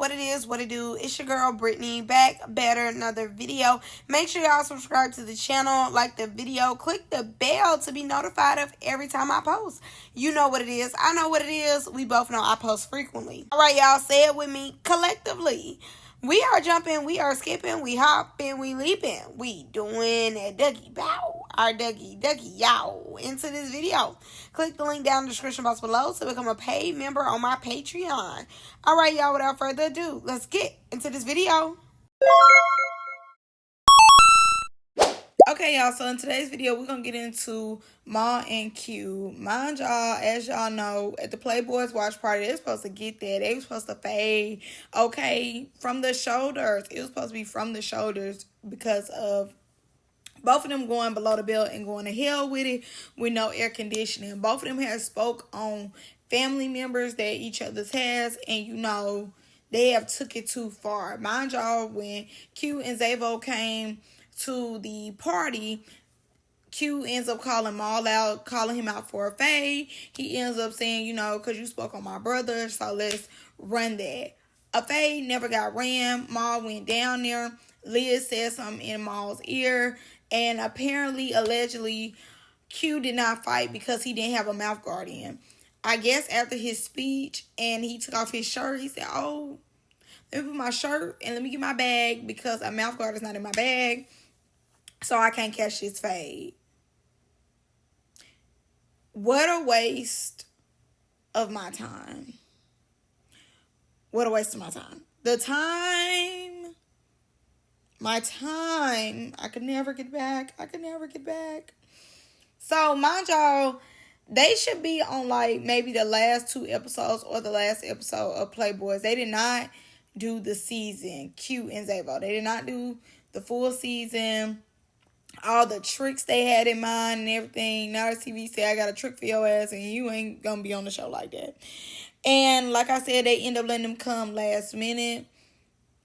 what it is, what it do. It's your girl Brittany, back better, another video. Make sure y'all subscribe to the channel, like the video, click the bell to be notified of every time I post. You know what it is, I know what it is. We both know I post frequently. All right, y'all, say it with me collectively. We are jumping, we are skipping, we hopping, we leaping. We doing a Dougie bow, our Dougie yow into this video. Click the link down in the description box below to become a paid member on my Patreon. All right, y'all, without further ado, let's get into this video. Okay, y'all, so in today's video, we're going to get into Ma and Q. Mind y'all, as y'all know, at the Playboys watch party, they're supposed to get that. They were supposed to fade, okay, from the shoulders. It was supposed to be from the shoulders because of both of them going below the belt and going to hell with it with no air conditioning. Both of them have spoke on family members that each other's has, and you know, they have took it too far. Mind y'all, when Q and Zavo came to the party, Q ends up calling Maul out, calling him out for a fade. He ends up saying, you know, because you spoke on my brother, so let's run that. A fade never got ran. Maul went down there. Liz said something in Maul's ear, and apparently, allegedly, Q did not fight because he didn't have a mouth guard in. I guess after his speech and he took off his shirt, he said, oh, let me put my shirt and let me get my bag because a mouth guard is not in my bag, so I can't catch this fade. What a waste of my time. What a waste of my time. My time, I could never get back. So, mind y'all, they should be on like maybe the last 2 episodes or the last episode of Playboys. They did not do the season, Q and Zavo. They did not do the full season. All the tricks they had in mind and everything. Now the TV said, I got a trick for your ass and you ain't gonna be on the show like that. And like I said, they end up letting them come last minute.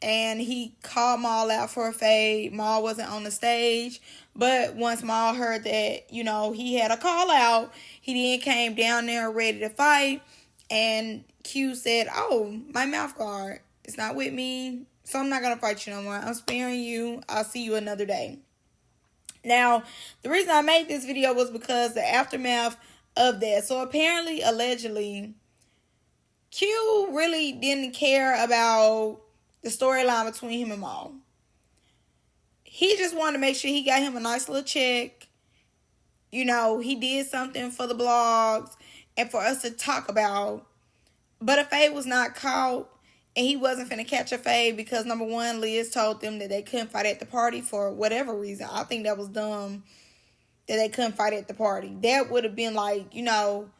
And he called Maul out for a fade. Maul wasn't on the stage. But once Maul heard that, you know, he had a call out, he then came down there ready to fight. And Q said, oh, my mouth guard is not with me, so I'm not going to fight you no more. I'm sparing you. I'll see you another day. Now, the reason I made this video was because the aftermath of that. So apparently, allegedly, Q really didn't care about the storyline between him and Maul. He just wanted to make sure he got him a nice little check. You know, he did something for the blogs and for us to talk about. But a fade was not caught. And he wasn't finna catch a fade because, number one, Liz told them that they couldn't fight at the party for whatever reason. I think that was dumb that they couldn't fight at the party. That would have been like, you know,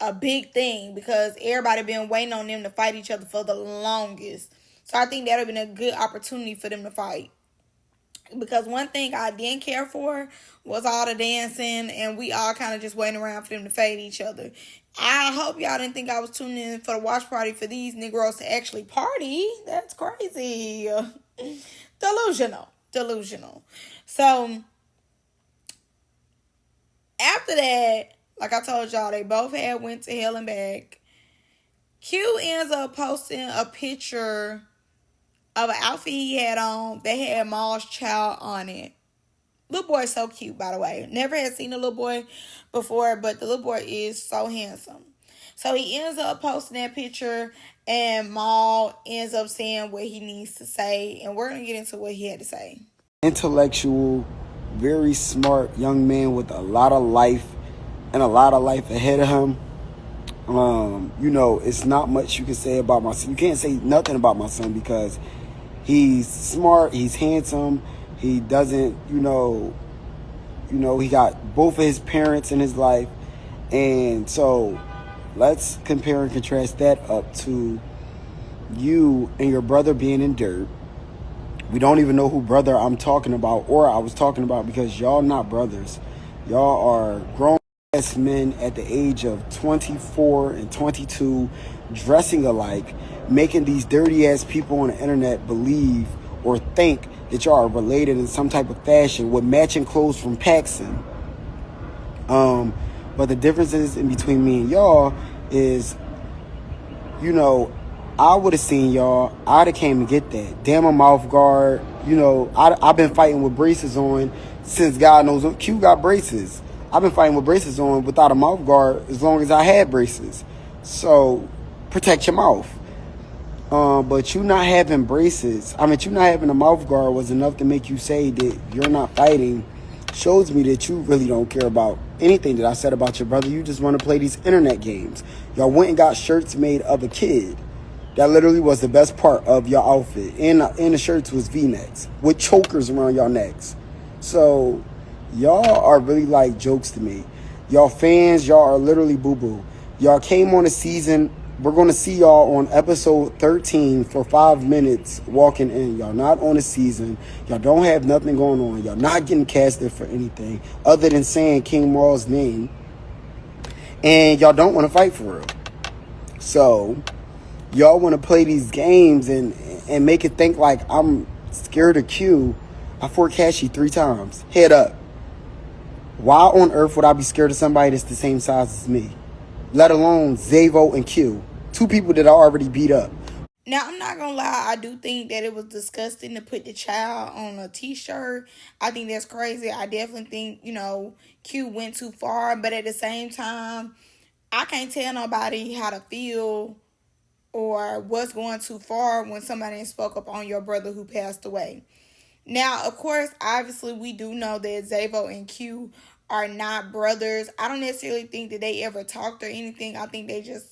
a big thing because everybody been waiting on them to fight each other for the longest. So I think that would have been a good opportunity for them to fight. Because one thing I didn't care for was all the dancing and we all kind of just waiting around for them to fade each other. I hope y'all didn't think I was tuning in for the watch party for these Negroes to actually party. That's crazy. Delusional. So, after that, like I told y'all, they both had went to hell and back. Q ends up posting a picture of an outfit he had on that had Maul's child on it. Little boy is so cute, by the way. Never had seen a little boy before, but the little boy is so handsome. So he ends up posting that picture, and Maul ends up saying what he needs to say, and we're going to get into what he had to say. Intellectual, very smart young man with a lot of life and a lot of life ahead of him. You know, it's not much you can say about my son. You can't say nothing about my son because he's smart, he's handsome. He doesn't, you know, he got both of his parents in his life. And so let's compare and contrast that up to you and your brother being in dirt. We don't even know who brother I'm talking about or I was talking about because y'all not brothers. Y'all are grown-ass men at the age of 24 and 22 dressing alike, making these dirty-ass people on the internet believe or think that y'all are related in some type of fashion with matching clothes from Paxson. But the differences in between me and y'all is, you know, I would have seen y'all, I'd have came to get that. Damn, a mouth guard. You know, I've been fighting with braces on since God knows Q got braces. I've been fighting with braces on without a mouth guard as long as I had braces. So protect your mouth. But you not having braces, you not having a mouth guard was enough to make you say that you're not fighting. Shows me that you really don't care about anything that I said about your brother. You just want to play these internet games. Y'all went and got shirts made of a kid. That literally was the best part of your outfit. And the shirts was V-necks with chokers around y'all necks. So y'all are really like jokes to me. Y'all fans, y'all are literally boo-boo. Y'all came on a season. We're going to see y'all on episode 13 for 5 minutes walking in. Y'all not on a season. Y'all don't have nothing going on. Y'all not getting casted for anything other than saying King Maul's name. And y'all don't want to fight for real. So y'all want to play these games and make it think like I'm scared of Q. I fought Cashy 3 times. Head up. Why on earth would I be scared of somebody that's the same size as me? Let alone Zavo and Q. 2 people that I already beat up. Now, I'm not going to lie. I do think that it was disgusting to put the child on a t-shirt. I think that's crazy. I definitely think, Q went too far. But at the same time, I can't tell nobody how to feel or what's going too far when somebody spoke up on your brother who passed away. Now, of course, obviously, we do know that Zavo and Q are not brothers. I don't necessarily think that they ever talked or anything. I think they just,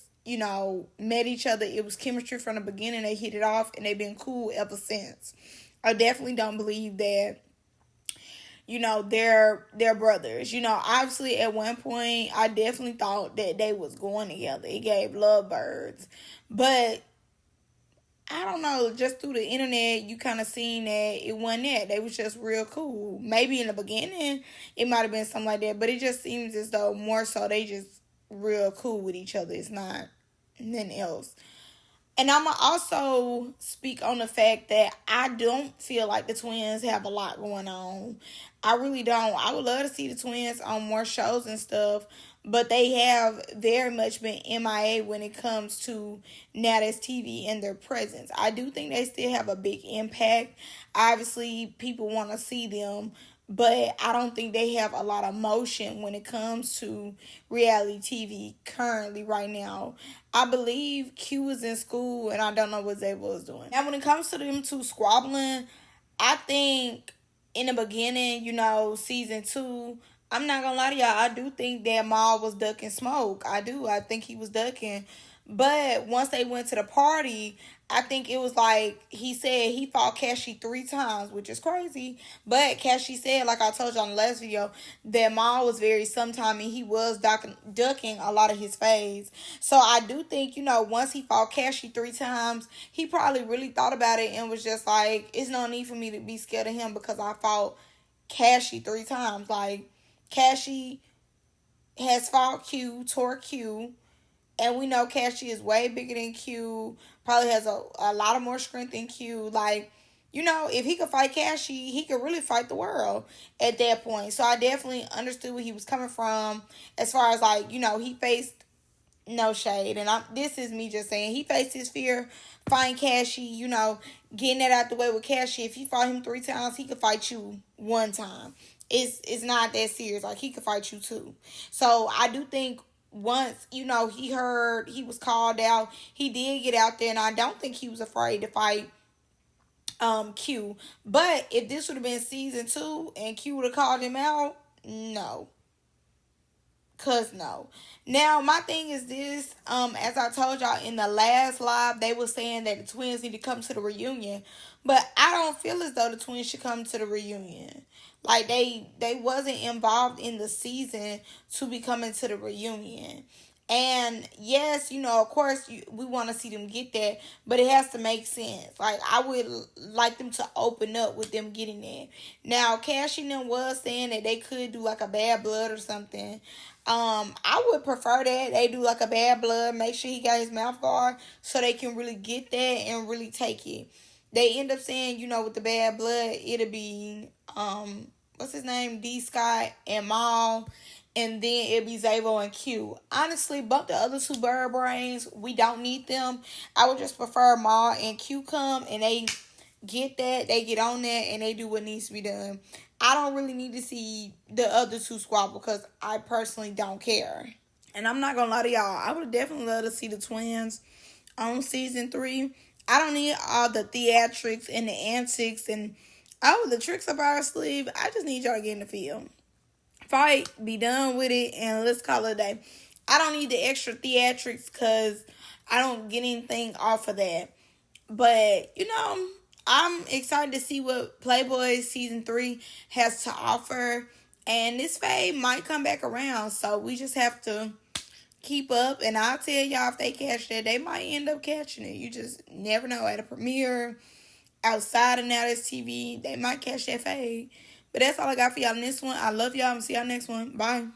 met each other. It was chemistry from the beginning. They hit it off, and they've been cool ever since. I definitely don't believe that, they're brothers. Obviously, at one point, I definitely thought that they was going together. It gave lovebirds. But I don't know, just through the internet, you kind of seen that it wasn't that. They was just real cool. Maybe in the beginning, it might have been something like that, but it just seems as though more so they just real cool with each other. It's not nothing else. And I'm going to also speak on the fact that I don't feel like the twins have a lot going on. I really don't. I would love to see the twins on more shows and stuff, but they have very much been MIA when it comes to Now That's TV and their presence. I do think they still have a big impact. Obviously, people want to see them, but I don't think they have a lot of motion when it comes to reality TV currently right now. I believe Q is in school, and I don't know what Zabel is doing. Now, when it comes to them 2 squabbling, I think in the beginning, season 2, I'm not gonna lie to y'all, I do think that Maul was ducking smoke. I do. I think he was ducking. But once they went to the party, I think it was like he said he fought Cashy 3 times, which is crazy. But Cashy said, like I told you on the last video, that Maul was very sometime and he was ducking a lot of his fades. So I do think, once he fought Cashy 3 times, he probably really thought about it and was just like, it's no need for me to be scared of him because I fought Cashy 3 times. Like, Cashy has fought Q, tore Q. And we know Cashy is way bigger than Q. Probably has a lot of more strength than Q. Like, if he could fight Cashy, he could really fight the world at that point. So I definitely understood where he was coming from. As far as, like, he faced no shade. And this is me just saying. He faced his fear fighting Cashy, getting that out the way with Cashy. If you fought him 3 times, he could fight you 1 time. It's not that serious. Like, he could fight you 2. So I do think once, he heard he was called out, he did get out there, and I don't think he was afraid to fight Q. But if this would have been season 2 and Q would have called him out, no. Cause no. Now my thing is this, as I told y'all in the last live, they were saying that the twins need to come to the reunion. But I don't feel as though the twins should come to the reunion. Like they wasn't involved in the season to be coming to the reunion. And yes, of course, we want to see them get that, but it has to make sense. Like, I would like them to open up with them getting there. Now, Cashy and them was saying that they could do like a bad blood or something. I would prefer that they do like a bad blood, make sure he got his mouth guard so they can really get that and really take it. They end up saying, with the bad blood, it'll be, what's his name? D. Scott and Maul. and then it'll be Zavo and Q. Honestly, bump the other two bird brains. We don't need them. I would just prefer Ma and Q come and they get that, they get on that, and they do what needs to be done. I don't really need to see the other two squabble because I personally don't care. And I'm not gonna lie to y'all, I would definitely love to see the twins on season 3. I don't need all the theatrics and the antics and all of the tricks up our sleeve. I just need y'all to get in the field. Fight, be done with it, and let's call it a day. I don't need the extra theatrics because I don't get anything off of that. But, I'm excited to see what Playboy season 3 has to offer. And this fade might come back around. So we just have to keep up. And I'll tell y'all if they catch that, they might end up catching it. You just never know. At a premiere, outside of Now That's TV, they might catch that fade. But that's all I got for y'all in this one. I love y'all. I'm going to see y'all next one. Bye.